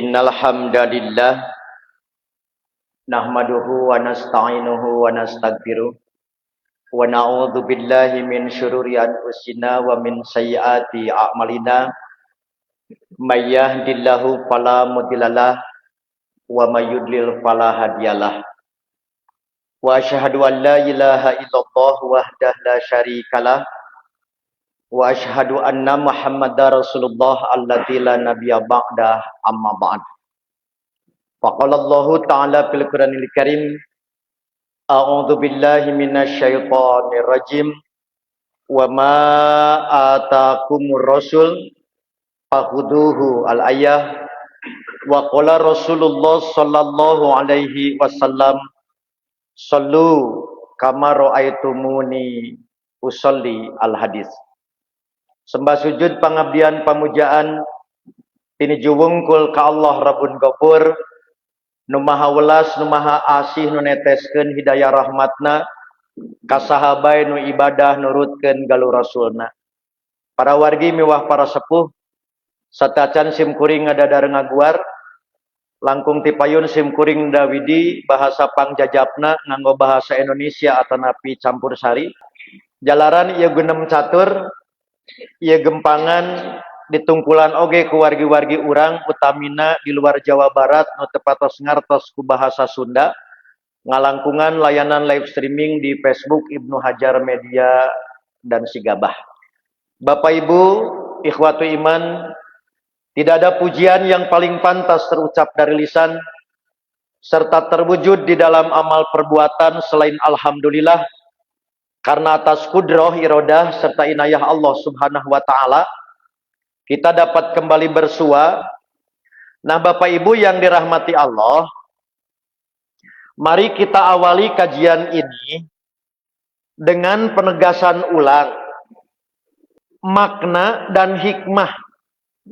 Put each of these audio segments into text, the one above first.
Innal hamdalillah nahmaduhu wa nasta'inuhu wa nastaghfiruh wa na'udzu billahi min syururi anfusina wa min sayyiati a'malina may yahdihillahu fala mudhillalah wa may yudlil fala hadiyalah wa asyhadu an la ilaha illallah wahdahu la syarikalah wa asyhadu anna muhammadar rasulullah alladzi la nabiyya ba'da amma ba'd. Faqala Allah Ta'ala fil Qur'anil Karim, a'udzu billahi minasyaitonir rajim, wa ma ataakumur rasul fakhuduhu al-ayah, wa qala Rasulullah sallallahu alaihi wasallam, sallu kama ra'aitumuni usolli al-hadis. Sembah sujud pangabdian pamujaan tinuju wungkul ka Allah Rabbun Ghafur, nu maha welas nu maha asih nu neteskeun hidayah rahmatna ka sahabai nu ibadah nurutkeun galuh rasulna. Para wargi miwah para sepuh satacan sim kuring ngadadar ngaguar langkung ti payun sim kuring dawidi bahasa pangjajabna nganggo bahasa Indonesia atanapi campur sari. Jalaran ieu gunem catur ieu gempangan ditungkulan oge ku wargi-wargi urang utamina di luar Jawa Barat nu tepatos ngartos ku bahasa Sunda ngalangkungan layanan live streaming di Facebook Ibnu Hajar Media dan Sigabah. Bapak Ibu, ikhwatu iman, tidak ada pujian yang paling pantas terucap dari lisan serta terwujud di dalam amal perbuatan selain alhamdulillah, karena atas kudroh irodah serta inayah Allah Subhanahu wa taala kita dapat kembali bersua. Nah, Bapak Ibu yang dirahmati Allah, mari kita awali kajian ini dengan penegasan ulang makna dan hikmah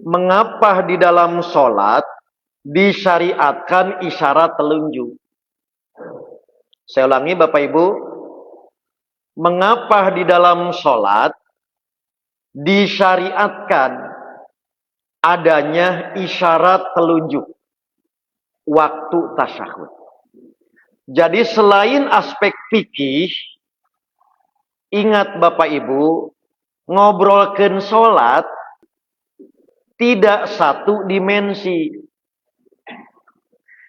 mengapa di dalam sholat disyariatkan isyarat telunjuk. Saya ulangi Bapak Ibu, mengapa di dalam sholat disyariatkan adanya isyarat telunjuk waktu tasyahud. Jadi selain aspek fikih, ingat Bapak Ibu, ngobrolkeun salat tidak satu dimensi.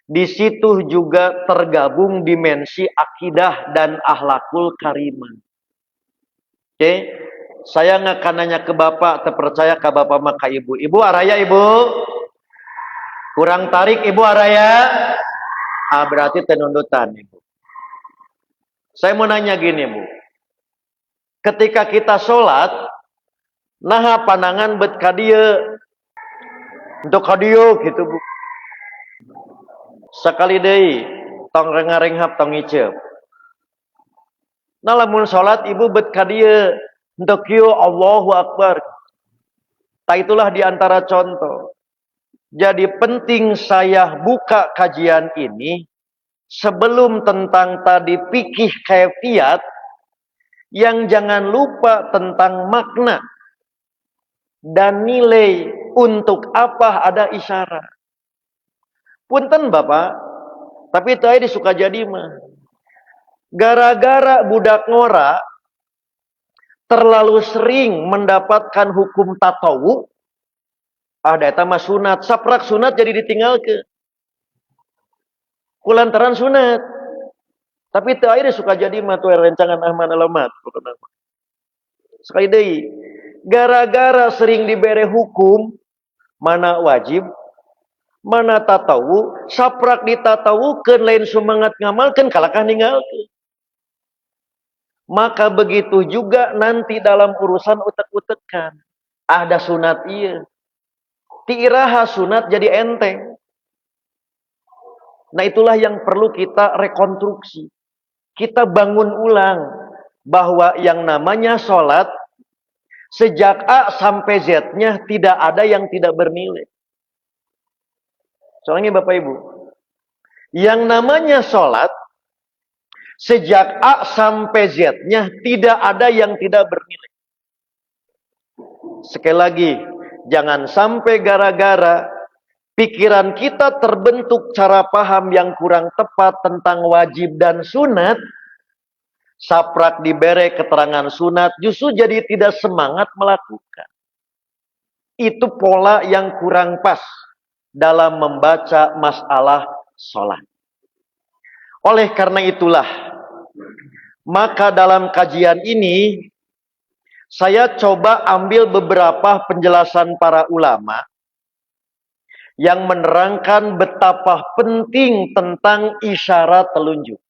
Di situ juga tergabung dimensi akidah dan akhlakul karimah. Oke? Saya akan nanya ke Bapak, terpercaya ke Bapak maka Ibu. Ibu araya Ibu? Kurang tarik Ibu araya? Berarti tenundutan Ibu. Saya mau nanya gini Bu. Ketika kita sholat, nah pandangan bet kadieu untuk kadieu gitu Bu. Sekali deui tong rengarenghap tong ngiceup. Nah lamun sholat Ibu bet kadieu untuk kieu Allahu Akbar. Itulah diantara contoh. Jadi penting saya buka kajian ini sebelum tentang tadi fikih kaifiat, yang jangan lupa tentang makna dan nilai untuk apa ada isyarat. Punten Bapak, tapi itu aja disuka jadi mah. Gara-gara budak ngora terlalu sering mendapatkan hukum tatawu, eta mah sunat, saprak sunat jadi ditinggalkeun. Kulantaran sunat. Tapi teu aya suka jadi mah tuh rencangan ahman alamat pokona. Sekali deui, gara-gara sering dibere hukum mana wajib, mana tatawu, saprak ditatawukeun lain semangat ngamalkeun kalakah ninggalkeun. Maka begitu juga nanti dalam urusan utek-utekan. Ada sunat iya. Tiiraha sunat jadi enteng. Nah itulah yang perlu kita rekonstruksi. Kita bangun ulang. Bahwa yang namanya sholat, sejak A sampai Z-nya tidak ada yang tidak bernilai. Soalnya Bapak Ibu. Yang namanya sholat, sejak A sampai Z-nya tidak ada yang tidak bernilai. Sekali lagi, jangan sampai gara-gara pikiran kita terbentuk cara paham yang kurang tepat tentang wajib dan sunat, saprak dibere keterangan sunat, justru jadi tidak semangat melakukan. Itu pola yang kurang pas dalam membaca masalah sholat. Oleh karena itulah, maka dalam kajian ini, saya coba ambil beberapa penjelasan para ulama yang menerangkan betapa penting tentang isyarat telunjuk.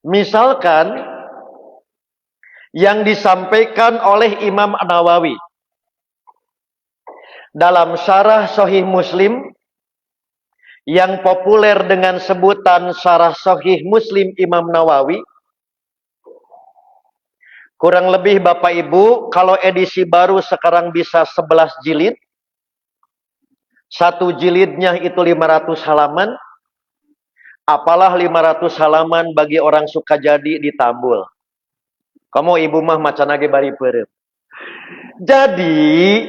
Misalkan yang disampaikan oleh Imam An-Nawawi dalam syarah Sahih Muslim yang populer dengan sebutan syarah Sahih Muslim Imam Nawawi. Kurang lebih Bapak Ibu, kalau edisi baru sekarang bisa 11 jilid. Satu jilidnya itu 500 halaman. Apalah 500 halaman bagi orang Sukajadi ditambul. Kamu ibu mah macan age bari perem. Jadi,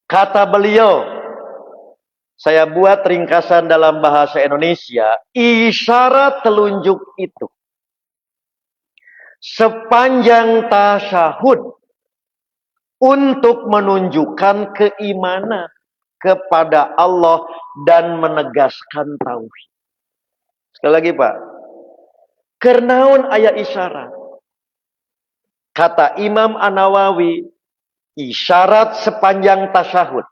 kata beliau, saya buat ringkasan dalam bahasa Indonesia, isyarat telunjuk itu sepanjang tasyahud untuk menunjukkan keimanan kepada Allah dan menegaskan tauhid. Sekali lagi Pak, kernaun aya isyarat. Kata Imam An-Nawawi, isyarat sepanjang tasyahud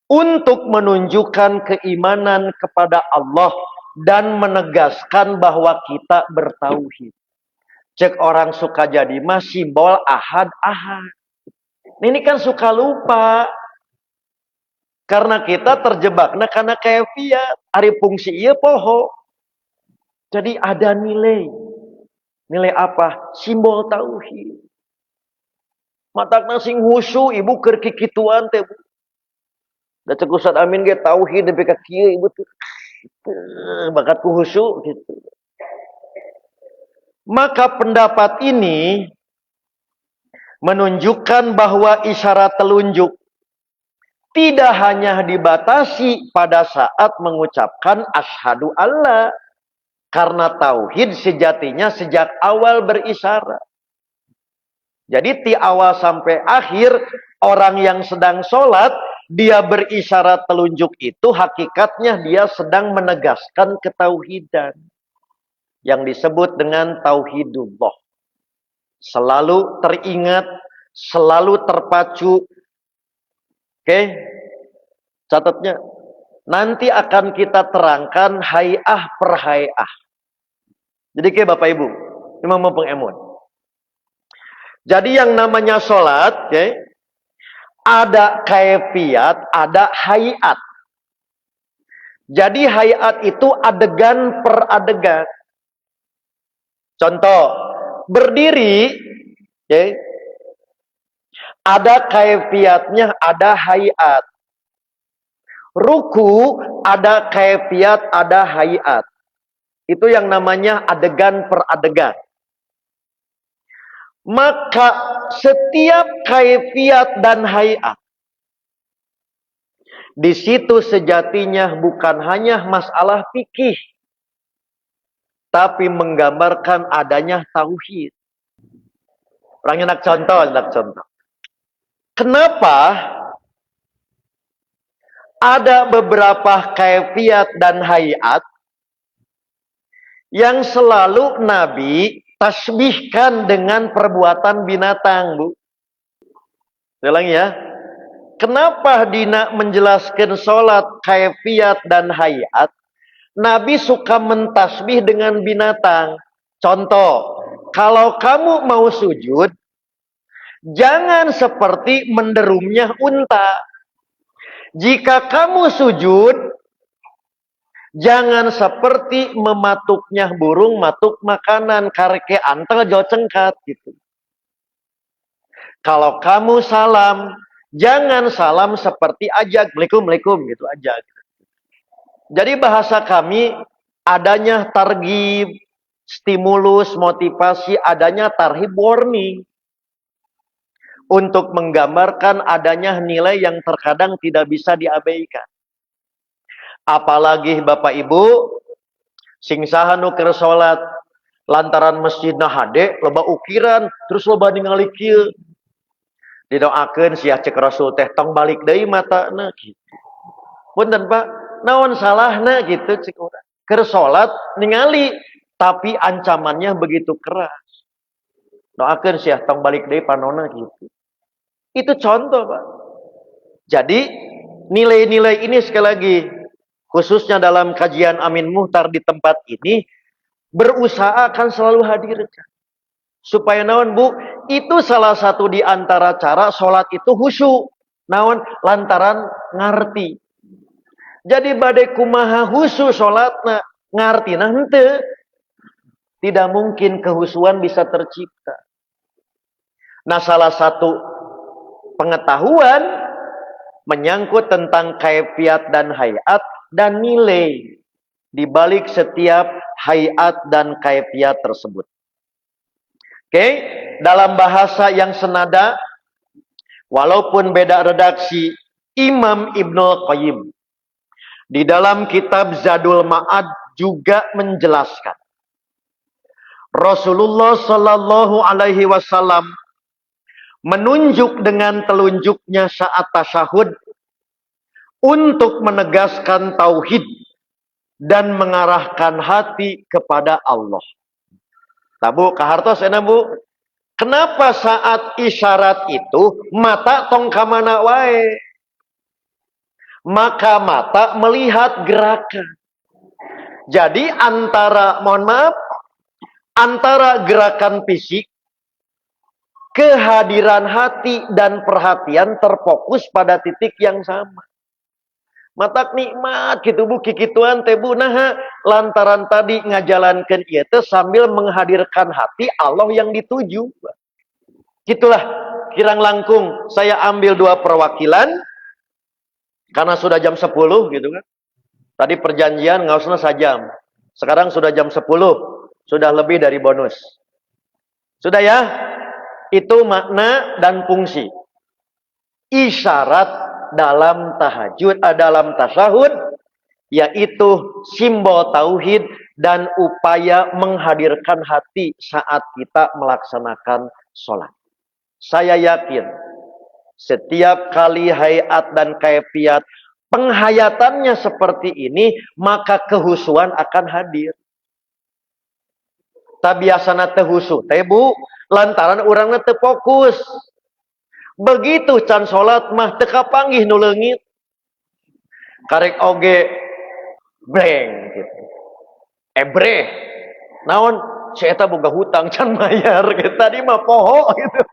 untuk menunjukkan keimanan kepada Allah dan menegaskan bahwa kita bertauhid. Cek orang suka jadi mah simbol ahad-ahad. Ini kan suka lupa. Karena kita terjebak karena kefiat. Ari fungsi ieu poho. Jadi ada nilai. Nilai apa? Simbol tauhid. Matakna sing husu ibu keur kikituan teh. Da cek Ustaz Amin ge tauhid nepi ka kieu ibu teh. Bakat ku husu gitu. Maka pendapat ini menunjukkan bahwa isyarat telunjuk tidak hanya dibatasi pada saat mengucapkan asyhadu alla, karena tauhid sejatinya sejak awal berisyarat. Jadi di awal sampai akhir orang yang sedang sholat dia berisyarat telunjuk itu hakikatnya dia sedang menegaskan ketauhidan yang disebut dengan tauhidullah. Selalu teringat, selalu terpacu. Oke, catatnya. Nanti akan kita terangkan hay'ah per hay'ah. Jadi ke Bapak Ibu, ini mau pengemon. Jadi yang namanya sholat, okay, ada kaifiat, ada hay'at. Jadi hay'at itu adegan per adegan. Contoh, berdiri, okay, ada kaifiatnya, ada hayat. Ruku, ada kaifiat, ada hayat. Itu yang namanya adegan per adegan. Maka setiap kaifiat dan hayat, di situ sejatinya bukan hanya masalah fikih, tapi menggambarkan adanya tauhid. Orang nak contoh, Kenapa ada beberapa kaifiat dan hayat yang selalu Nabi tasbihkan dengan perbuatan binatang, Bu? Ulang ya. Kenapa Dina menjelaskan sholat, kaifiat dan hayat? Nabi suka mentasbih dengan binatang. Contoh, kalau kamu mau sujud, jangan seperti menderumnya unta. Jika kamu sujud, jangan seperti mematuknya burung matuk makanan, kareke antel jauh cengkat gitu. Kalau kamu salam, jangan salam seperti ajak, Assalamualaikum gitu aja. Jadi bahasa kami adanya targhib, stimulus, motivasi, adanya tarhib, warning. untuk menggambarkan adanya nilai yang terkadang tidak bisa diabaikan. Apalagi Bapak Ibu sing saha nu keur salat lantaran masjidna hade loba ukiran terus loba ningali kieu didoakeun sia cek Rasul teh tong balik deui matana gitu. Punten Pak, naon salahna gitu cek urang. Keur salat ningali tapi ancamannya begitu keras. Doakeun sia tong balik deui panonna gitu. Itu contoh Pak. Jadi nilai-nilai ini sekali lagi khususnya dalam kajian Amin Muhtar di tempat ini berusaha akan selalu hadirkan. Supaya naon Bu, itu salah satu di antara cara sholat itu khusyuk. Naon lantaran ngarti. Jadi badai kumaha khusyuk sholatna ngarti henteu. Tidak mungkin kehusuan bisa tercipta. Nah, salah satu pengetahuan menyangkut tentang kaifiat dan hayat dan nilai di balik setiap hayat dan kaifiat tersebut. Oke, dalam bahasa yang senada, walaupun beda redaksi, Imam Ibnul Qayyim di dalam kitab Zadul Ma'ad juga menjelaskan Rasulullah Shallallahu Alaihi Wasallam menunjuk dengan telunjuknya saat tasyahud untuk menegaskan tauhid dan mengarahkan hati kepada Allah. Tabu kahartos enak Bu. Kenapa saat isyarat itu mata tong kamana wae? Maka mata melihat gerakan. Jadi antara antara gerakan fisik, kehadiran hati dan perhatian terfokus pada titik yang sama. Matak nikmat gitu Bu, kikituan teh Bu, nah lantaran tadi ngajalankan ieu teh sambil menghadirkan hati Allah yang dituju. Gitulah kirang langkung saya ambil dua perwakilan karena sudah jam 10 gitu kan. Tadi perjanjian nggak usah sajam. Sekarang sudah jam 10, sudah lebih dari bonus. Sudah ya? Itu makna dan fungsi. Isyarat dalam tahajud, dalam tasyahud, yaitu simbol tauhid dan upaya menghadirkan hati saat kita melaksanakan sholat. Saya yakin setiap kali hayat dan kaifiat penghayatannya seperti ini, maka kehusuan akan hadir. Tabiasana teu husu teh Bu, lantaran urangna teu fokus. Begitu can salat mah teu kapanggih nu leungit. Karek oge breng gitu. Ebreh. Naon si eta boga hutang can bayar gitu. Tadi mah poho gitu.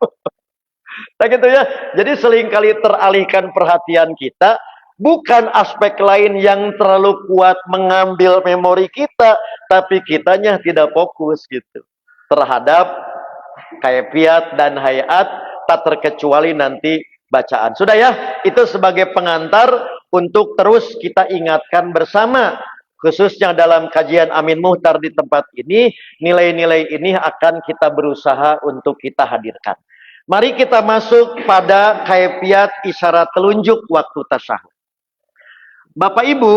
Nah gitu ya. Jadi seringkali teralihkan perhatian kita bukan aspek lain yang terlalu kuat mengambil memori kita, tapi kitanya tidak fokus gitu terhadap kaifiat dan hayat, tak terkecuali nanti bacaan. Sudah ya, itu sebagai pengantar untuk terus kita ingatkan bersama, khususnya dalam kajian Amin Muhtar di tempat ini, nilai-nilai ini akan kita berusaha untuk kita hadirkan. Mari kita masuk pada kaifiat isyarat telunjuk waktu tasyahud. Bapak Ibu,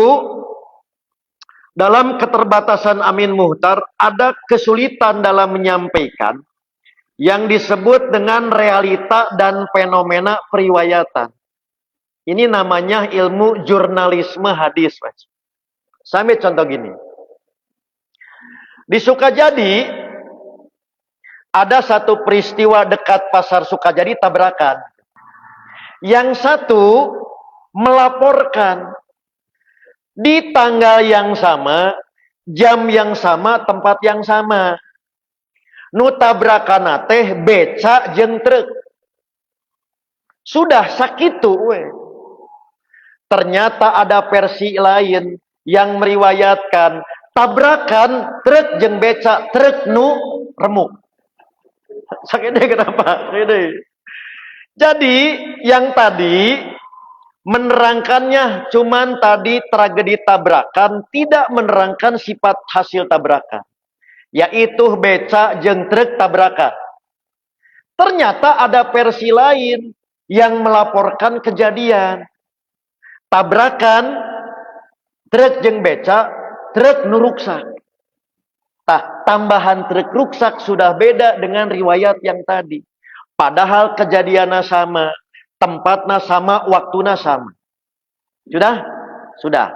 dalam keterbatasan Amin Muhtar ada kesulitan dalam menyampaikan yang disebut dengan realita dan fenomena periwayatan. Ini namanya ilmu jurnalisme hadis. Sampai contoh gini. Di Sukajadi ada satu peristiwa dekat pasar Sukajadi tabrakan. Yang satu melaporkan di tanggal yang sama, jam yang sama, tempat yang sama. Nu tabrakan teh beca jeung truk. Sudah sakitu we. Ternyata ada versi lain yang meriwayatkan tabrakan truk jeung beca, truk nu remuk. Sakit deh kenapa? Jadi yang tadi menerangkannya cuman tadi tragedi tabrakan, tidak menerangkan sifat hasil tabrakan, yaitu beca jeung truk tabrakan. Ternyata ada versi lain yang melaporkan kejadian tabrakan truk jeung beca, truk nu ruksak. Tambahan truk ruksak sudah beda dengan riwayat yang tadi. Padahal kejadiannya sama, tempatnya sama, waktunya sama. Sudah? Sudah.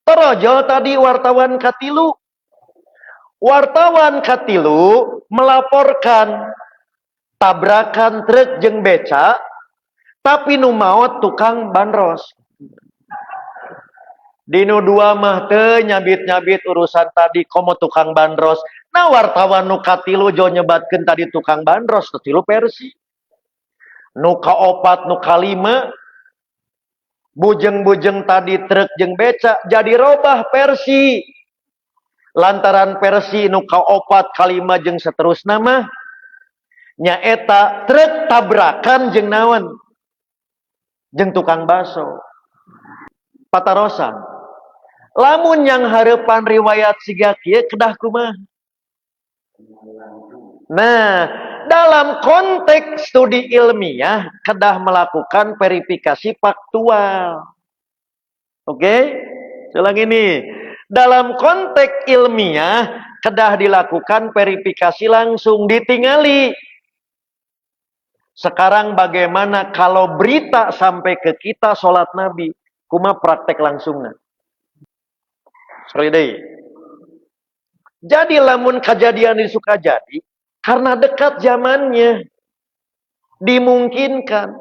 Terojol tadi wartawan katilu. Wartawan katilu melaporkan tabrakan truk jeung beca, tapi nu maot tukang bandros. Dinu dua mah teu nyabit-nyabit urusan tadi komo tukang bandros. Nah wartawan nu katilu jo nyebatkeun tadi tukang bandros tilu versi. Nu kaopat nu kalima bujeng-bujeng tadi truk jeung beca jadi robah versi. Lantaran versi nu kaopat kalima jeung saterusna mah nyaeta truk tabrakan jeung naon? Jeung tukang baso. Patarosan. Lamun yang harapan riwayat siga kieu kedah kumaha? Nah, dalam konteks studi ilmiah kedah melakukan verifikasi faktual. Oke? Ulang ini. Dalam konteks ilmiah kedah dilakukan verifikasi langsung ditingali. Sekarang bagaimana kalau berita sampai ke kita salat Nabi, kumaha praktek langsungna? Sorry deh. Jadi lamun kejadian di Sukajadi karena dekat zamannya dimungkinkan.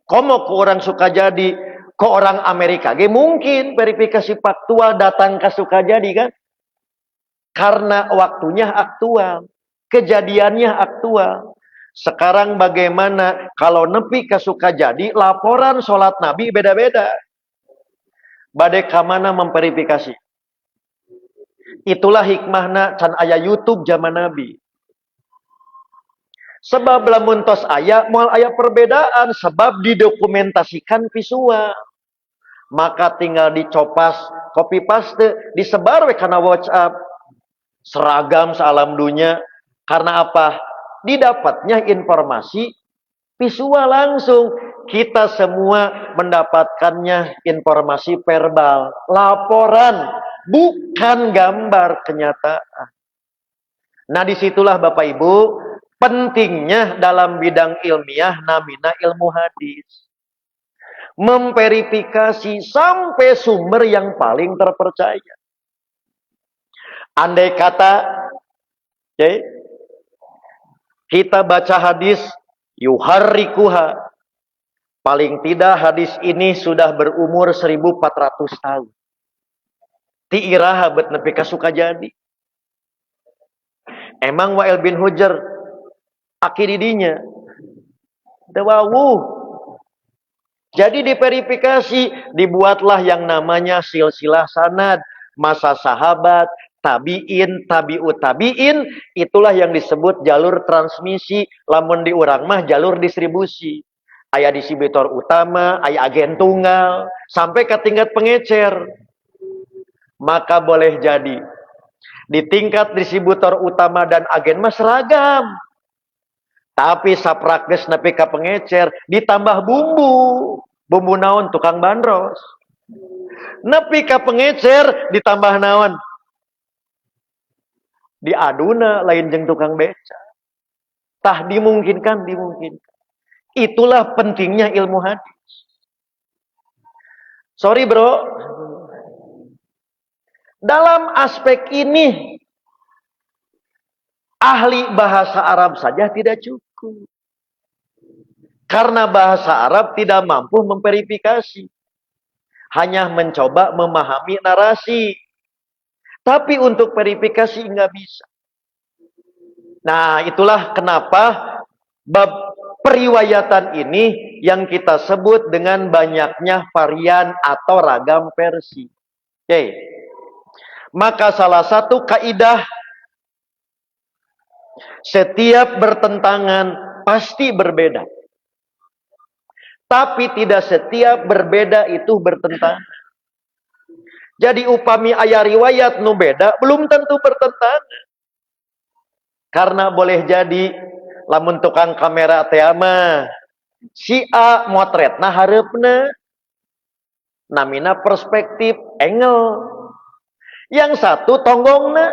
Komo ke orang Sukajadi, ke orang Amerika, ge mungkin verifikasi faktual datang ke Sukajadi kan? Karena waktunya aktual, kejadiannya aktual. Sekarang bagaimana kalau nepi ke Sukajadi, laporan sholat Nabi beda-beda. Bade kamana memverifikasi. Itulah hikmahna can aya YouTube zaman Nabi. Sebab lamun tos aya moal aya perbedaan sebab didokumentasikan visual. Maka tinggal dicopas, copy paste, disebar we kana WhatsApp. Seragam salam dunya. Karena apa? Didapatnya informasi visual langsung. Kita semua mendapatkannya informasi verbal, laporan, bukan gambar kenyataan. Nah disitulah Bapak Ibu, pentingnya dalam bidang ilmiah namina ilmu hadis. Memverifikasi sampai sumber yang paling terpercaya. Andai kata, kita baca hadis, yuharrikuha. Paling tidak hadis ini sudah berumur 1400 tahun. Ti iraha bet nepi ka Sukajadi. Emang Wa'il bin Hujr akididinya dewawuh. Jadi diverifikasi, dibuatlah yang namanya silsilah sanad, masa sahabat, tabi'in, tabi'ut tabi'in, itulah yang disebut jalur transmisi, lamun di urang mah jalur distribusi. Aya distributor utama, aya agen tunggal, sampai ke tingkat pengecer. Maka boleh jadi di tingkat distributor utama dan agen mah seragam. Tapi saprakdes nepi ka pengecer ditambah bumbu. Bumbu naon? Tukang bandros. Nepi ka pengecer ditambah naon? Diaduna lain jeung tukang beca. Tah dimungkinkan, dimungkinkan. Itulah pentingnya ilmu hadis. Sorry bro. Dalam aspek ini, ahli bahasa Arab saja tidak cukup. Karena bahasa Arab tidak mampu memverifikasi. Hanya mencoba memahami narasi. Tapi untuk verifikasi nggak bisa. Nah, itulah kenapa bab periwayatan ini yang kita sebut dengan banyaknya varian atau ragam versi. Oke. Maka salah satu kaidah, setiap bertentangan pasti berbeda. Tapi tidak setiap berbeda itu bertentangan. Jadi upami aya riwayat nu beda belum tentu bertentangan. Karena boleh jadi Lamun tukang kamera teh mah si A motretna hareupna namina perspektif angle. Yang satu tonggongna,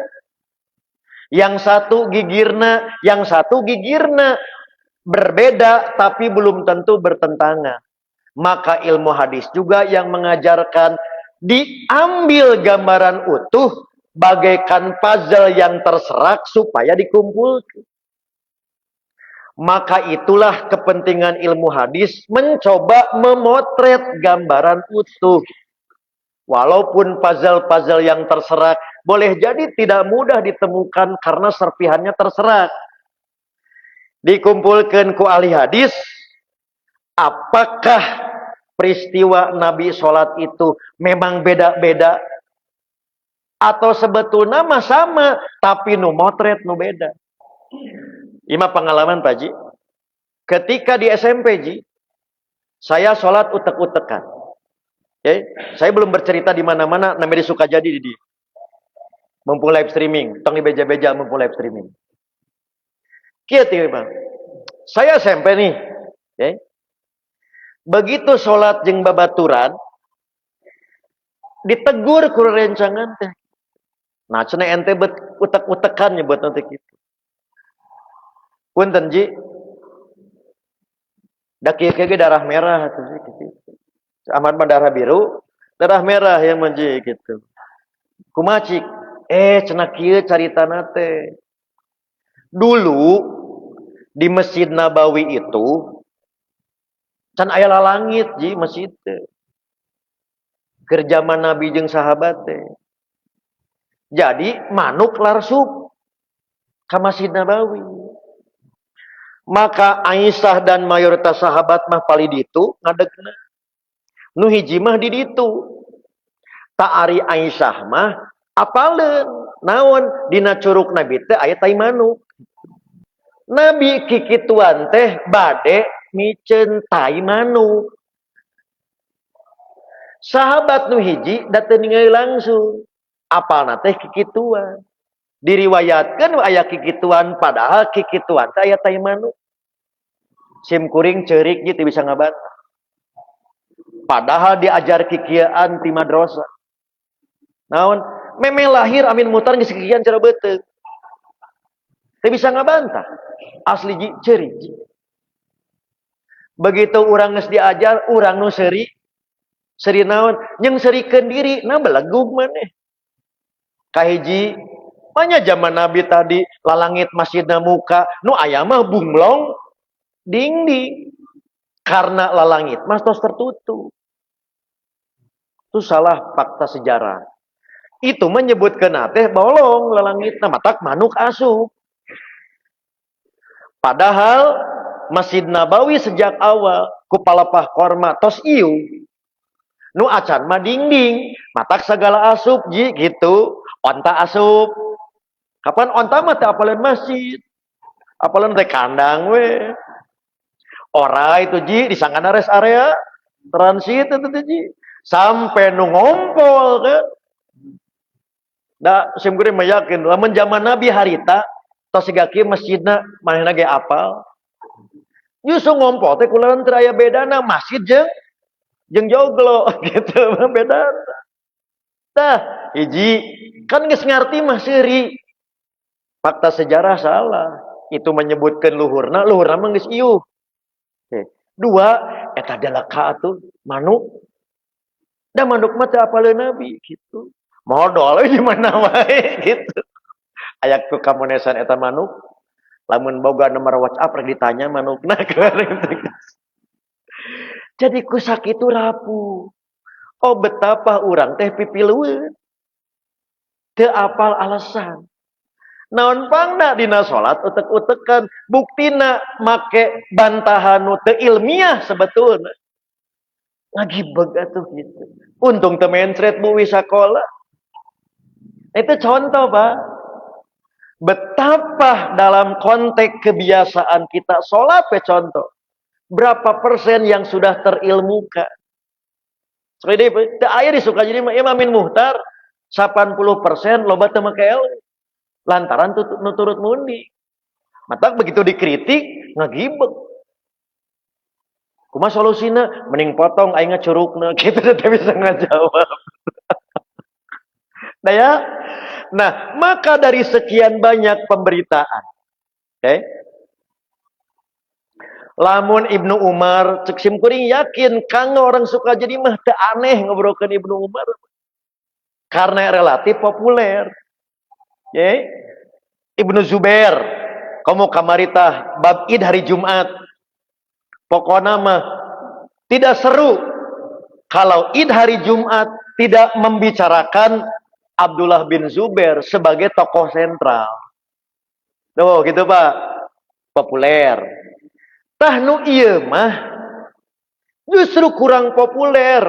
yang satu gigirna, yang satu gigirna berbeda tapi belum tentu bertentangan. Maka ilmu hadis juga yang mengajarkan diambil gambaran utuh bagaikan puzzle yang terserak supaya dikumpulkan. Maka itulah kepentingan ilmu hadis mencoba memotret gambaran utuh. Walaupun puzzle-puzzle yang terserak boleh jadi tidak mudah ditemukan karena serpihannya terserak. Dikumpulkan ku ahli hadis, apakah peristiwa Nabi sholat itu memang beda-beda? Atau sebetulnya mah sama, tapi nu motret nu beda. Ima pengalaman Pak Ji. Ketika di SMP Ji, saya sholat utek-utekan. Okay? Saya belum bercerita di mana-mana, namanya suka jadi di mumpung live streaming, tong di beja-beja mumpung live streaming. Kieu Bang. Saya SMP nih. Okay? Begitu sholat jeung babaturan, ditegur ku rencangan teh. Nah, cenah ente bet utek-utekan nyebut nanti gitu. Punten Ji. Da kieu darah merah atuh gitu. Ahmad mah darah biru, darah merah yang menji gitu. Kumacik, cenah kieu caritana teh. Dulu di Masjid Nabawi itu can aya lalangit Ji masjid teh. Keur zaman Nabi jeung sahabat teh. Jadi manuk larsuk ka Masjid Nabawi. Maka Aisyah dan mayoritas sahabat mah pali ditu ngadegna. Nu hiji mah di ditu. Tak ari Aisyah mah apaleun naon dina curug Nabi teh aya tai manuk. Nabi kikituan teh bade miceun tai manuk. Sahabat nu hiji da teu ningali langsung. Apalna teh kikituan. Diriwayatkeun aya kikituan padahal kikituan teh aya tai manuk. Sim kuring ceurik gitu bisa ngabantah. Padahal diajar kikiaan ti madrasah. Naon? Memang lahir amin mutar geus kikian cara beuteug. Teu bisa ngabantah. Asli Ji ceurik. Begitu urang geus diajar, urang nu seuri. Seuri naon? Nyeng serikeun diri, nah belegug maneh. Kahiji, manya zaman Nabi tadi lalangit masjidna muka, nu aya mah bunglong dingding. Karena lalangit mas tos tertutup. Itu salah fakta sejarah. Itu menyebutkan teh bolong lalangit matak manuk asup. Padahal Masjid Nabawi sejak awal ku palapah korma tos ieu. Nu acan mah dingding, matak segala asup Ji gitu. Onta asup. Kapan onta mah teh apaleun masjid. Apaleun teh kandang we. Ora itu Ji disangkana rest area transit itu Ji sampai nu ngompol kan. Da sim kuring mah yakin lamun zaman Nabi harita tos siga kieu masjidna manehna ge apal. Justru ngompol teh kunaon teu aya bedana masjid jeung joglo gitu mah bedana. Tah hiji kan geus ngarti mah seuri. Fakta sejarah salah. Itu menyebutkan luhurna mah geus ieuh. Dua, eta dalaka atuh manuk. Da manuk mah teu apaleun Nabi gitu. Modal di mana wae gitu. Aya ku kamonesan eta manuk. Lamun boga nomor WhatsApp rek ditanya manukna jadi ku sakitu rapuh. Oh betapa urang teh pipileueun. Teu apal alasan. Naon pangna dina salat utek-utekan buktina make bantahan nu teu ilmiah sebetulna. Ngagibeg atuh gitu. Untung teu mencret bu wisakola. Itu contoh, Pak. Betapa dalam konteks kebiasaan kita salat contoh. Berapa persen yang sudah terilmukan? Seperti teu aya di Sukajadi mah Imam Muhtar 80% loba teu make ilmu. Lantaran nu turut mundi. Mata begitu dikritik ngagibeg. Kumaha solusina? Mending potong aing ngacurugna. Gitu teh bisa ngajawab. Nah ya. Nah, maka dari sekian banyak pemberitaan, oke? Lamun Ibnu Umar cek sim kuring yakin kang orang suka jadi mah teu aneh ngobrolkeun Ibnu Umar karena relatif populer. Ya. Ibnu Zubair, kamu kamarita bab Id hari Jumat. Pokoknya mah tidak seru kalau Id hari Jumat tidak membicarakan Abdullah bin Zubair sebagai tokoh sentral. Tuh gitu Pak, populer. Tah nu ieu mah justru kurang populer,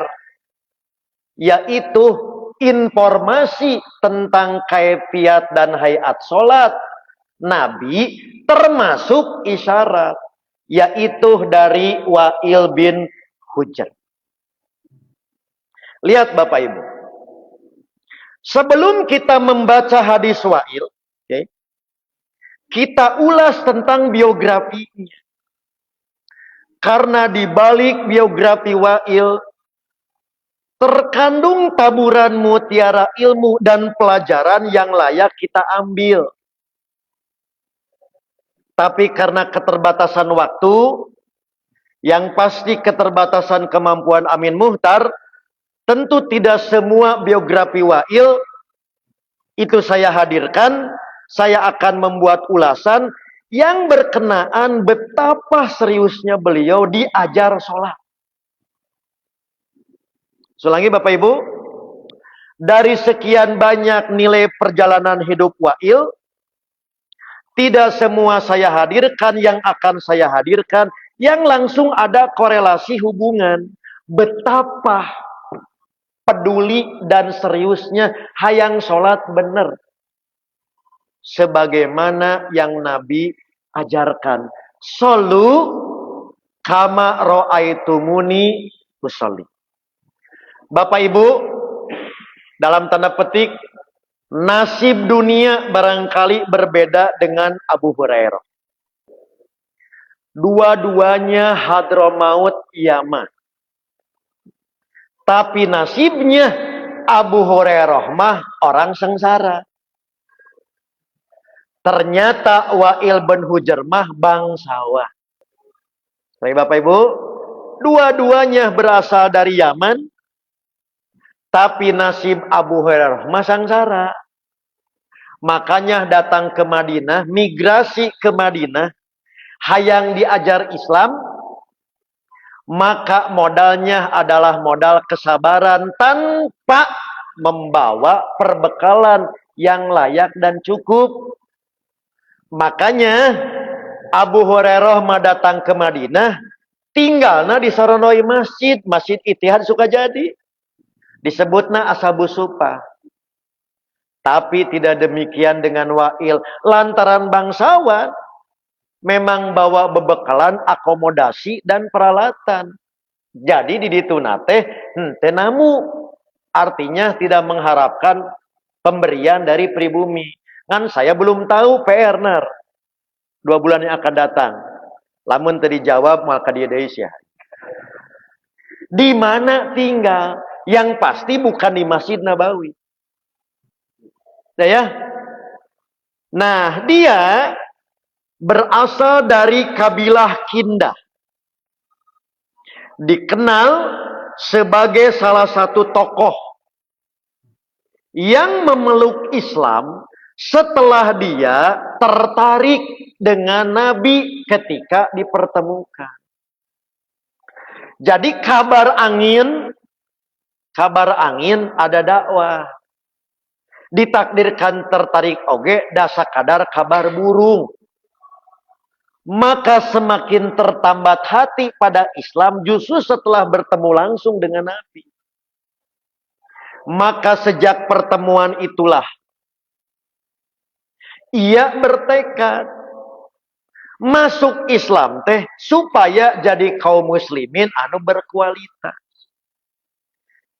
yaitu informasi tentang kaifiat dan hayat salat Nabi termasuk isyarat, yaitu dari Wa'il bin Hujr. Lihat Bapak Ibu, sebelum kita membaca hadis Wa'il, okay, kita ulas tentang biografinya. Karena di balik biografi Wa'il terkandung taburan mutiara ilmu dan pelajaran yang layak kita ambil. Tapi karena keterbatasan waktu, yang pasti keterbatasan kemampuan Amin Muhtar, tentu tidak semua biografi Wa'il itu saya hadirkan. Saya akan membuat ulasan yang berkenaan betapa seriusnya beliau diajar sholat. Selangi Bapak Ibu, dari sekian banyak nilai perjalanan hidup Wa'il, tidak semua saya hadirkan. Yang akan saya hadirkan yang langsung ada korelasi hubungan betapa peduli dan seriusnya hayang sholat bener sebagaimana yang Nabi ajarkan. Sholu kama ro'aitumuni usolli. Bapak Ibu, dalam tanda petik, nasib dunia barangkali berbeda dengan Abu Hurairah. Dua-duanya Hadramaut Yaman. Tapi nasibnya Abu Hurairah mah orang sengsara. Ternyata Wa'il bin Hujr mah bangsawan. Baik Bapak Ibu, dua-duanya berasal dari Yaman. Tapi nasib Abu Hurairah mah sengsara. Makanya datang ke Madinah, migrasi ke Madinah, hayang diajar Islam, maka modalnya adalah modal kesabaran tanpa membawa perbekalan yang layak dan cukup. Makanya Abu Hurairah mah datang ke Madinah, tinggalna di saronoi masjid, Masjid Ittihad Sukajadi. Disebutna Ashabus Suffah. Tapi tidak demikian dengan Wa'il. Lantaran bangsawan memang bawa bebekalan, akomodasi dan peralatan. Jadi di ditu nate henteu namu. Artinya tidak mengharapkan pemberian dari pribumi. Kan saya belum tahu PR ner 2 bulan yang akan datang. Lamun teu dijawab maka dia deui sia. Di mana tinggal? Yang pasti bukan di Masjid Nabawi. Nah ya. Nah, dia berasal dari kabilah Kindah. Dikenal sebagai salah satu tokoh yang memeluk Islam setelah dia tertarik dengan Nabi ketika dipertemukan. Jadi kabar angin ada dakwah. Ditakdirkan tertarik oge dasa kadar kabar burung. Maka semakin tertambat hati pada Islam justru setelah bertemu langsung dengan Nabi. Maka sejak pertemuan itulah ia bertekad masuk Islam teh supaya jadi kaum muslimin anu berkualitas.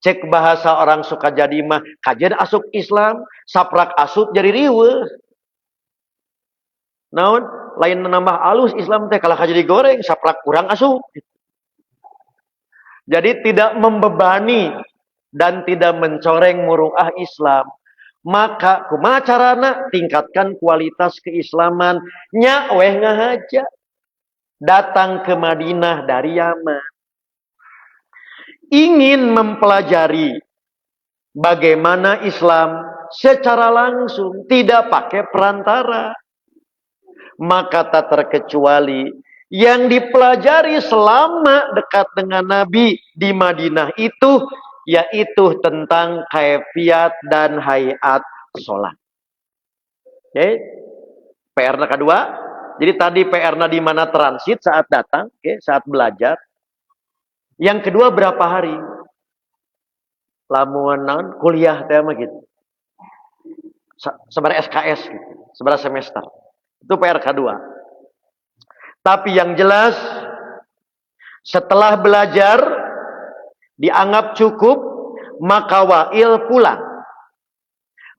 Cek bahasa orang suka jadi mah kajian asup Islam, saprak asup jadi riweuh. Naon lain nambah alus Islam teh kalah jadi goreng saplak kurang asuh. Jadi tidak membebani dan tidak mencoreng muruah Islam. Maka kumaha carana tingkatkan kualitas keislaman nya weh ngahaja. Datang ke Madinah dari Yaman. Ingin mempelajari bagaimana Islam secara langsung, tidak pakai perantara. Maka tak terkecuali yang dipelajari selama dekat dengan Nabi di Madinah itu, yaitu tentang kaifiat dan hayat sholat. Oke, PR kedua. Jadi tadi PR-nya di mana transit saat datang, saat belajar. Yang kedua berapa hari? Lamuan kuliah teh mah gitu. Sebenarnya SKS gitu, sebenarnya semester. Itu PR kedua. Tapi yang jelas setelah belajar dianggap cukup, maka Wa'il pulang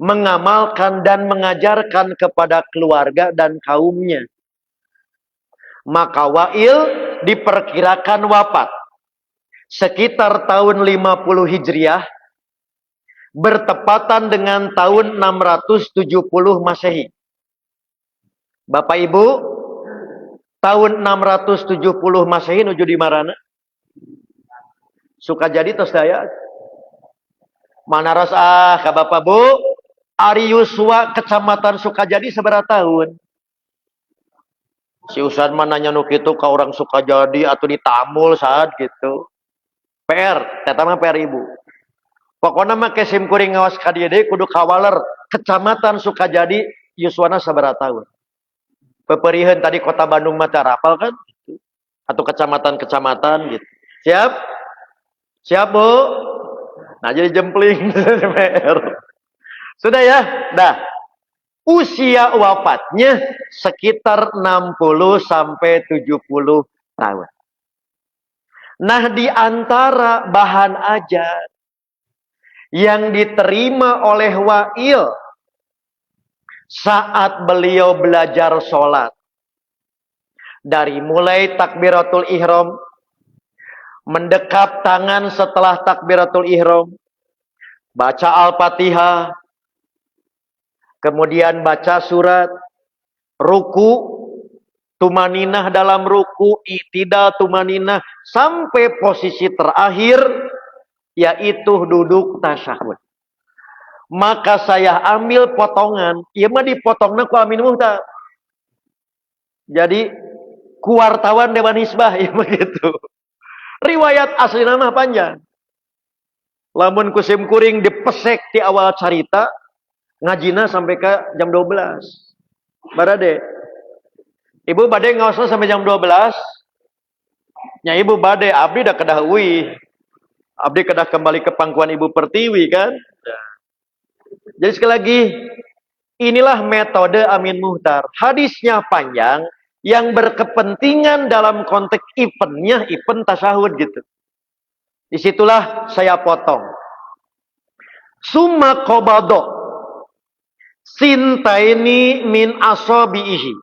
mengamalkan dan mengajarkan kepada keluarga dan kaumnya. Maka Wa'il diperkirakan wafat sekitar tahun 50 Hijriah, bertepatan dengan tahun 670 Masehi. Bapak Ibu, tahun 670 Masehi nuju di marana? Sukajadi tos daya. Mana rasa ka Bapak Bu? Ari Yuswa kecamatan Sukajadi seberapa tahun? Si Usan mananya nu kitu ka orang Sukajadi atau di Tamul saat gitu. PR, eta mah PR Ibu. Pokoknya mah kesim kuring ngawas ka dieu deui kudu kawaler kecamatan Sukajadi Yuswana sabaraha tahun. Peperiheun tadi kota Bandung mah rapal kan? Atau kecamatan-kecamatan gitu. Siap? Siap, Bu? Nah, jadi jempling PR. Sudah ya? Dah. Usia wafatnya sekitar 60 sampai 70 tahun. Nah, di antara bahan ajar yang diterima oleh Wa'il saat beliau belajar sholat, dari mulai takbiratul ihram, mendekap tangan setelah takbiratul ihram, baca Al-Fatihah, kemudian baca surat, ruku, tumaninah dalam ruku, i'tidal tumaninah, sampai posisi terakhir, yaitu duduk tasyahud. Maka saya ambil potongan, ieu mah dipotongna ku Amin Muhtar. Jadi ku wartawan Dewan Hizbah ieu mah gitu. Riwayat asli nama panjang. Lamun kusim kuring dipesek di awal carita, ngajina sampai ke jam 12. Barade. Ibu bade ngaosna sampai jam 12. Nya ibu bade abdi da kedah uih. Abdi kedah kembali ke pangkuan Ibu Pertiwi kan? Jadi sekali lagi, inilah metode Amin Muhtar. Hadisnya panjang, yang berkepentingan dalam konteks eventnya, event tasyahud gitu. Disitulah saya potong. Summa qobado sintaini min asabihi.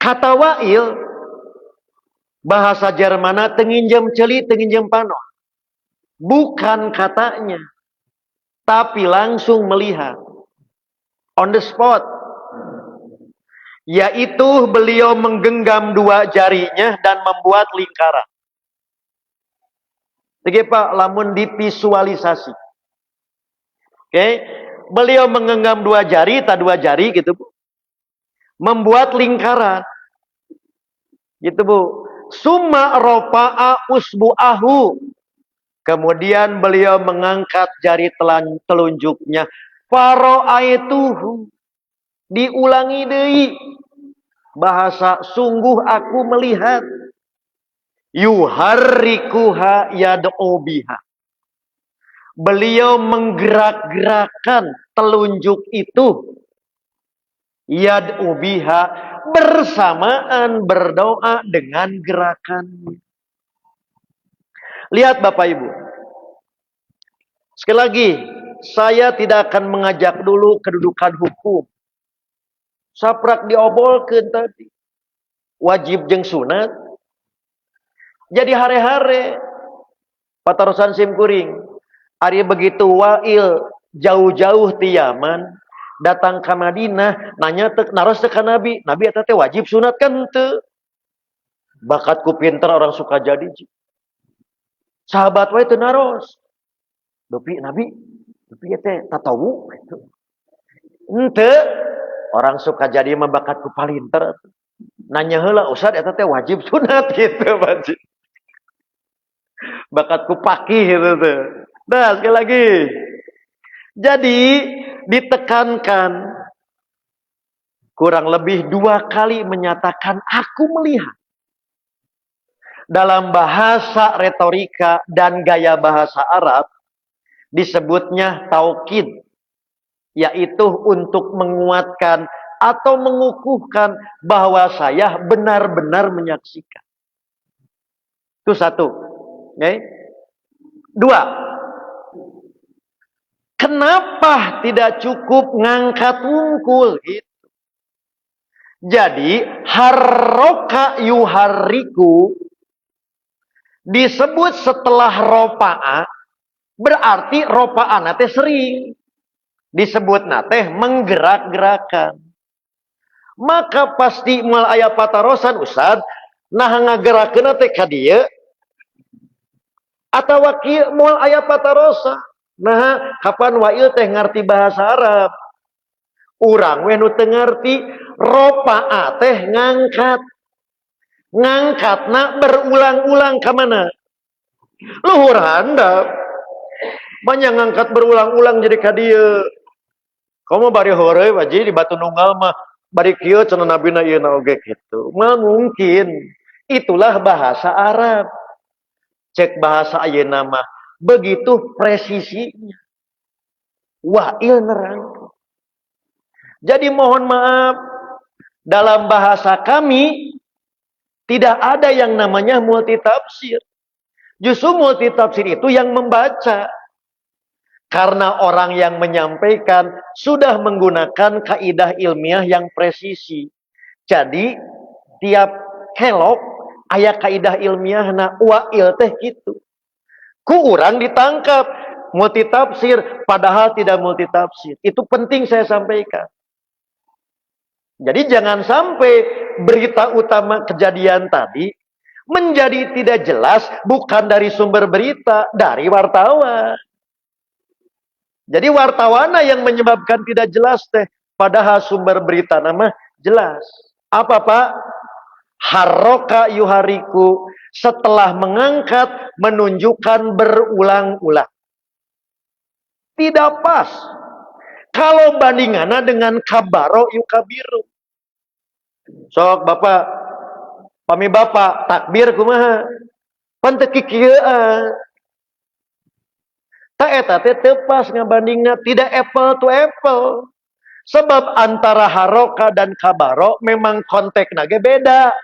Kata Wa'il, bahasa Jermana tenginjem celi, tenginjem pano. Bukan katanya, tapi langsung melihat. On the spot. Yaitu beliau menggenggam dua jarinya dan membuat lingkaran. Jadi Pak, lamun divisualisasi. Oke, beliau menggenggam dua jari, tak dua jari gitu Bu. Membuat lingkaran. Gitu Bu. Summa rofa'a usbu'ahu. Kemudian beliau mengangkat jari telunjuknya. Faro'aituhu. Diulangi deui. Bahasa sungguh aku melihat. Yuharrikuha yad'u biha. Beliau menggerak-gerakkan telunjuk itu. Yad'u biha. Bersamaan berdoa dengan gerakannya. Lihat Bapak Ibu. Sekali lagi, saya tidak akan mengajak dulu kedudukan hukum. Saprak diobolkeun tadi. Wajib jeung sunat. Jadi hare-hare patarosan simkuring. Ari begitu Wa'il jauh-jauh ti Yaman datang ke Madinah nanya naros teh ka Nabi. Nabi eta teh wajib sunat kan teu. Bakatku pinter orang suka jadi. Sahabat wae teu naros. Dupi Nabi, dupi teh tatawu gitu. Henteu, orang suka jadi mah bakatku palinter. Nanya heula Ustaz eta teh wajib sunat gitu wajib. Bakatku pakih gitu tuh. Nah, sekali lagi. Jadi ditekankan kurang lebih 2 kali menyatakan aku melihat. Dalam bahasa retorika dan gaya bahasa Arab disebutnya taukid, yaitu untuk menguatkan atau mengukuhkan bahwa saya benar-benar menyaksikan. Itu satu. Okay. 2. Kenapa tidak cukup ngangkat wungkul gitu? Jadi harroka yuhariku disebut setelah ropa'a, berarti ropa'a nate sering disebut nate menggerak-gerakan. Maka pasti moal aya patarosan Ustaz, nah ngagerakeun teh ka dieu atawa kieu moal aya patarosa. Nah, kapan Wa'il teh ngarti bahasa Arab? Urang we nu teu ngarti ropa'a teh ngangkat. Ngangkatna berulang-ulang ke mana? Luhur handap. Banyak ngangkat berulang-ulang jadi ka dieu. Kamu bari hore waji di Batu Nunggal mah bari kieu cenah nabina ieu na oge kitu. Mah mungkin itulah bahasa Arab. Cek bahasa ayeuna mah begitu presisinya. Wa'il nerang. Jadi mohon maaf dalam bahasa kami tidak ada yang namanya multitafsir. Justru multitafsir itu yang membaca. Karena orang yang menyampaikan sudah menggunakan kaidah ilmiah yang presisi. Jadi tiap kelok aya kaidah ilmiahna Wa'il teh gitu. Ku urang ditangkap multitafsir padahal tidak multitafsir. Itu penting saya sampaikan. Jadi jangan sampai berita utama kejadian tadi menjadi tidak jelas bukan dari sumber berita, dari wartawan. Jadi wartawan yang menyebabkan tidak jelas teh, padahal sumber berita nama jelas. Apa Pak? Harroka yuhariku, setelah mengangkat menunjukkan berulang-ulang. Tidak pas. Kalau bandingannya dengan kabaro yukabiru. Sok Bapak, pami Bapak, takbir kumaha? Pan teu kikieuan. Ta eta teh teu pas ngabandingna, tidak apple to apple. Sebab antara haroka dan kabaro memang konteksna ge beda.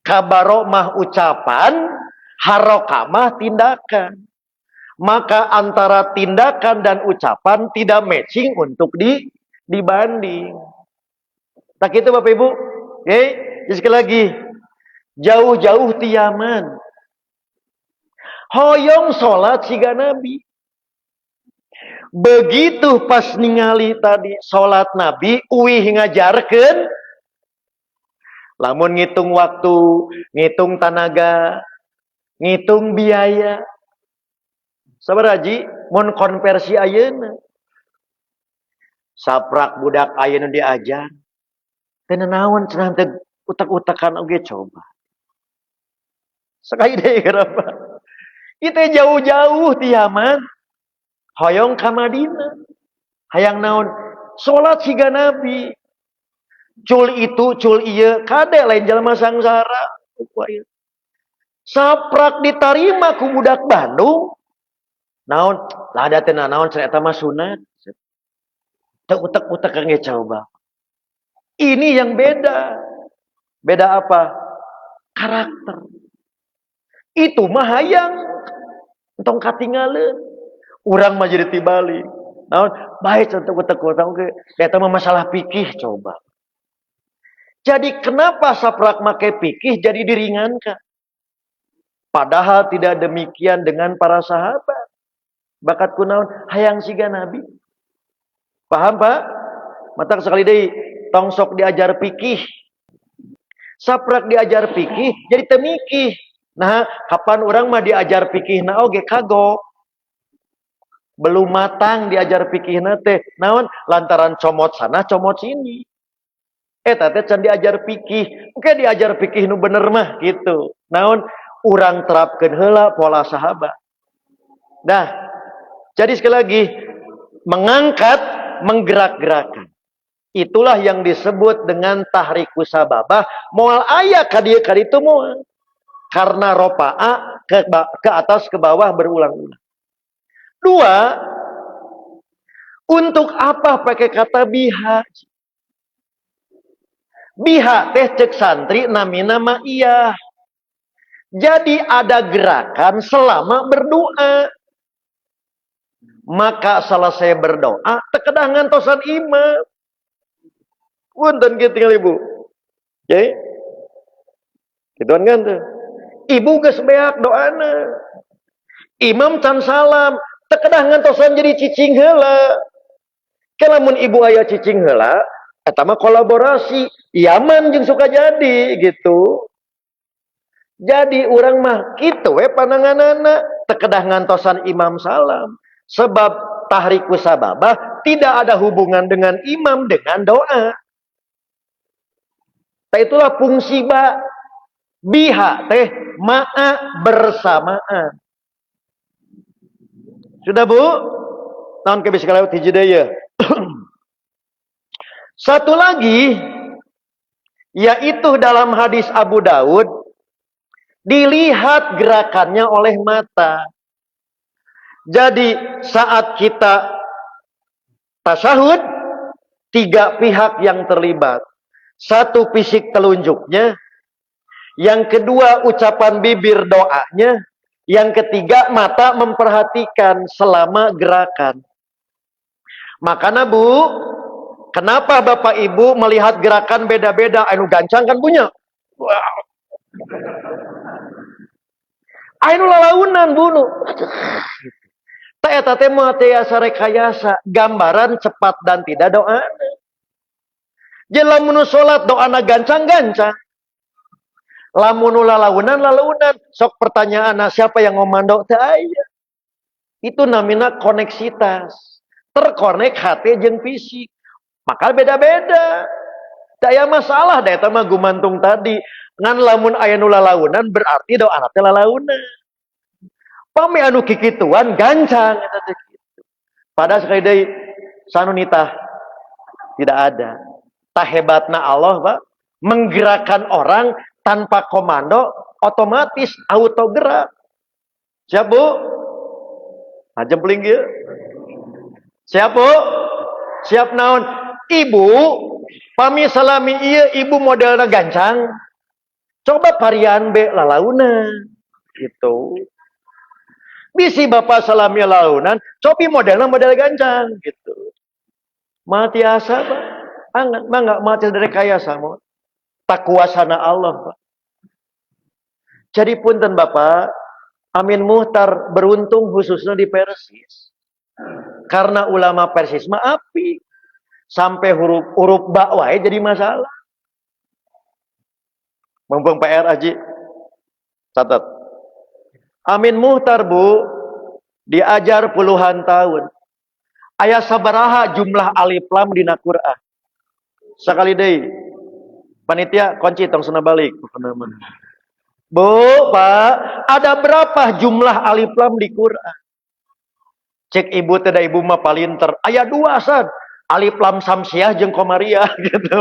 Kabaro mah ucapan, haroka mah tindakan. Maka antara tindakan dan ucapan tidak matching untuk dibanding. Tak gitu Bapak Ibu. Oke, sekali lagi. Jauh-jauh ti Yaman. Hoyong salat siga Nabi. Begitu pas ningali tadi salat Nabi, uih ngajarkeun. Lamun ngitung waktu, ngitung tenaga, ngitung biaya. Sabar haji, mun konversi ayeuna. Saprak budak ayeuna diajar. Teu naon cenah teh utak-utakan oge coba. Sekali deui kenapa? Itu jauh-jauh ti Yaman. Hoyong ka Madinah. Hayang naon? Salat siga Nabi. Cul itu, cul ieu, kade lain jalma sangsara. Saprak ditarima ku budak Bandung. Naon? Lada teh naon cenah eta mah sunat. Teu utek-utek ge coba. Ini yang beda. Beda apa? Karakter. Itu mah hayang entong katingaleun. Urang mah jadi tibalik. Naon? Bae cenah utek-utek ge. Eta mah masalah fikih coba. Jadi kenapa saprak make pikih jadi diringankan? Padahal tidak demikian dengan para sahabat. Bakat kunaon hayang siga Nabi. Paham Pak? Mata sekali deui tongsok diajar pikih. Saprak diajar pikih jadi temikih. Nah, kapan orang mah diajar pikih na oge kagok. Belum matang diajar pikih na teh. Naon lantaran comot sana comot sini. Teh can diajar pikih. Oke diajar pikih nu bener mah gitu. Naon urang terapkeun heula pola sahabat. Dah. Jadi sekali lagi mengangkat, menggerak-gerakan. Itulah yang disebut dengan tahrikus sababah. Moal aya ka dieu ka ditu moal. Karena ropa'a ke atas ke bawah berulang-ulang. Dua, untuk apa pakai kata biha? Biha teh cek santri namina ma'iyah. Jadi ada gerakan selama berdoa. Maka selesai berdoa, tekedah ngantosan imam. Punten kitu tinggal ibu. Oke. Kituan kan tuh. Ibu geus beak doana. Imam can salam, tekedah ngantosan jadi cicing heula. Kalamun ibu aya cicing heula, eta mah kolaborasi. Yaman jeung suka jadi gitu. Jadi urang mah kitu we pandanganana, tekedah ngantosan imam salam. Sebab tahrikus sababah tidak ada hubungan dengan imam dengan doa. Itulah fungsi biha teh ma'a bersamaan. Sudah Bu? Tahun ke bisa lewat hiji deui. Satu lagi yaitu dalam hadis Abu Daud dilihat gerakannya oleh mata. Jadi saat kita tasyahud, tiga pihak yang terlibat. Satu fisik telunjuknya, yang kedua ucapan bibir doanya, yang ketiga mata memperhatikan selama gerakan. Makanya Bu, kenapa Bapak Ibu melihat gerakan beda-beda? Anu gancang kan punya. Anu lalaunan bunu. Eta teh mah tiasa rekayasa, gambaran cepat dan tidak doa. Jadi lamun salat doana gancang-gancang. Lamun lalaunan. Sok pertanyaan siapa yang ngomando teh aya. Itu namina koneksitas. Terkonek hati jeung fisik. Maka beda-beda. Da aya masalah da eta mah gumantung tadi. Ngan lamun aya nu lalaunan berarti doana teh lalaunan. Pami anu kikituan gancang eta teh kitu. Padahal sekali deui sanunitah tidak ada. Tah hebatna Allah, Pak, menggerakkan orang tanpa komando otomatis auto gerak. Siap, Bu? Ajempling ieu. Siap, Bu? Siap naon? Ibu, pami salami ieu ibu modelna gancang. Coba varian B lalauna. Gitu. Bisi bapak salami launan, cobi modelnya model gancang gitu. Mati asa Pak. Enggak mati dari kaya sama. Tak kuasana Allah Pak. Jadi punten Bapak, Amin Muhtar beruntung khususnya di Persis. Karena ulama Persis mah api. Sampai huruf ba wae jadi masalah. Mumpung PR Aji. Catat. Amin Muhtar Bu diajar puluhan tahun. Aya sabaraha jumlah alif lam dina Quran. Sakali deui. Panitia kunci tong sana balik. Bu, Pak, ada berapa jumlah alif lam di Quran? Cek ibu teh da ibu mah palinter. Aya 2 sad. Alif lam samsiah jeung komariah gitu.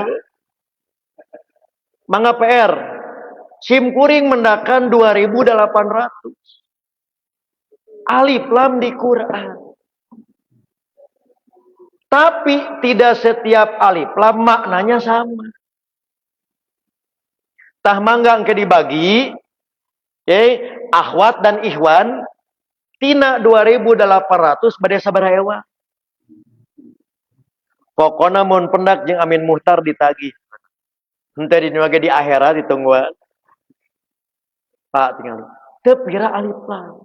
Mangga PR. Sim kuring mendakan 2.800. Alif lam di Quran. Tapi tidak setiap alif lam maknanya sama. Tah mangga engke dibagi akhwat dan ikhwan tina 2.800 bade sabaraha ewa. Pokona mun pendak jeung Amin Muhtar ditagih. Henteu di akhirat ditungguan. Pak tinggal. Teu pira alif lam.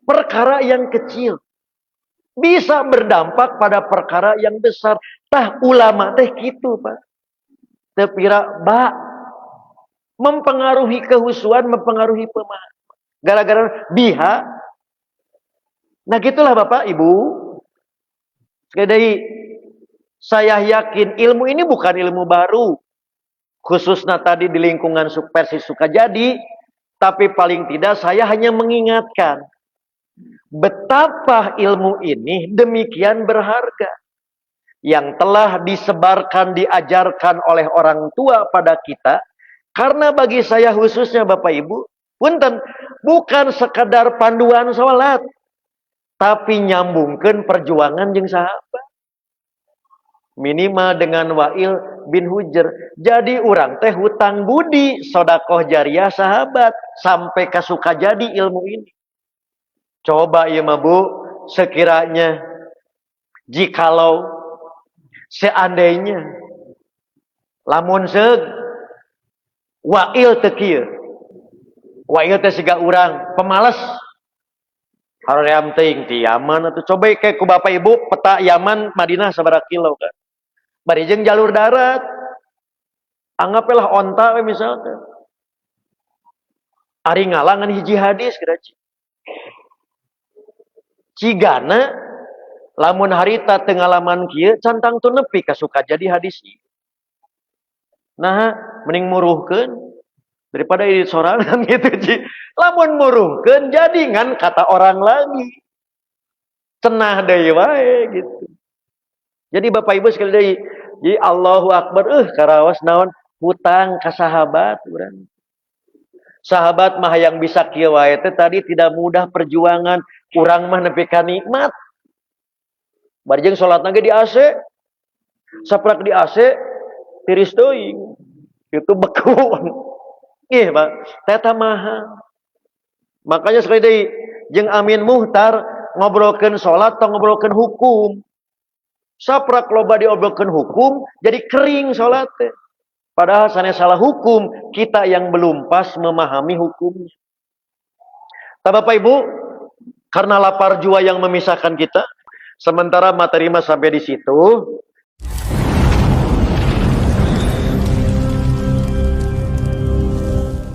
Perkara yang kecil bisa berdampak pada perkara yang besar. Tah ulama teh gitu, Pak. Teu pira ba mempengaruhi kehusuan, mempengaruhi pemahaman. Gara-gara biha. Nah gitulah Bapak, Ibu. Sekali saya yakin ilmu ini bukan ilmu baru. Khususnya tadi di lingkungan Persis Sukajadi. Tapi paling tidak saya hanya mengingatkan. Betapa ilmu ini demikian berharga. Yang telah disebarkan, diajarkan oleh orang tua pada kita. Karena bagi saya khususnya Bapak Ibu. Punten, bukan sekadar panduan sholat. Tapi nyambungkan perjuangan jeung sahabat. Minimal dengan Wa'il bin Hujr. Jadi orang teh hutang budi sodakoh jariah sahabat. Sampai ke Sukajadi ilmu ini. Coba ya Bu, sekiranya jikalau seandainya lamun seug Wa'il teu kieu. Wa'il teh siga urang pemalas. Haream teuing ti Yaman atuh coba kayak ku Bapak Ibu peta Yaman Madinah sabaraha kilo kan. Bari jeung jalur darat. Anggaplah onta we misalkan. Ari ngalangan hiji hadis kira cigana lamun harita teu ngalaman kieu cantang tu nepi ka Sukajadi hadis ieu. Nah, mending muruhkeun daripada ini sorangan gitu Ci. Lamun muruhkeun jadi ngan kata orang lagi. Cenah deui wae gitu. Jadi Bapak Ibu sekali deui, jadi Allahu Akbar karaos naon hutang ka sahabat urang. Sahabat mah yang bisa kieu wae teh tadi tidak mudah perjuangan, urang mah nepi ka nikmat. Bari jeung salatna ge di AC. Saprak di AC tiris teuing. Itu beku. Ih, Pak, teta mahal. Makanya sekali deui jeung Amin Muhtar ngobrolkeun salat atau ngobrolkeun hukum. Saprak loba diobrolkeun hukum jadi kering salat teh. Padahal sanes salah hukum, kita yang belum pas memahami hukumnya. Nah, Bapak Ibu, karena lapar jua yang memisahkan kita, sementara materi mah sampai di situ,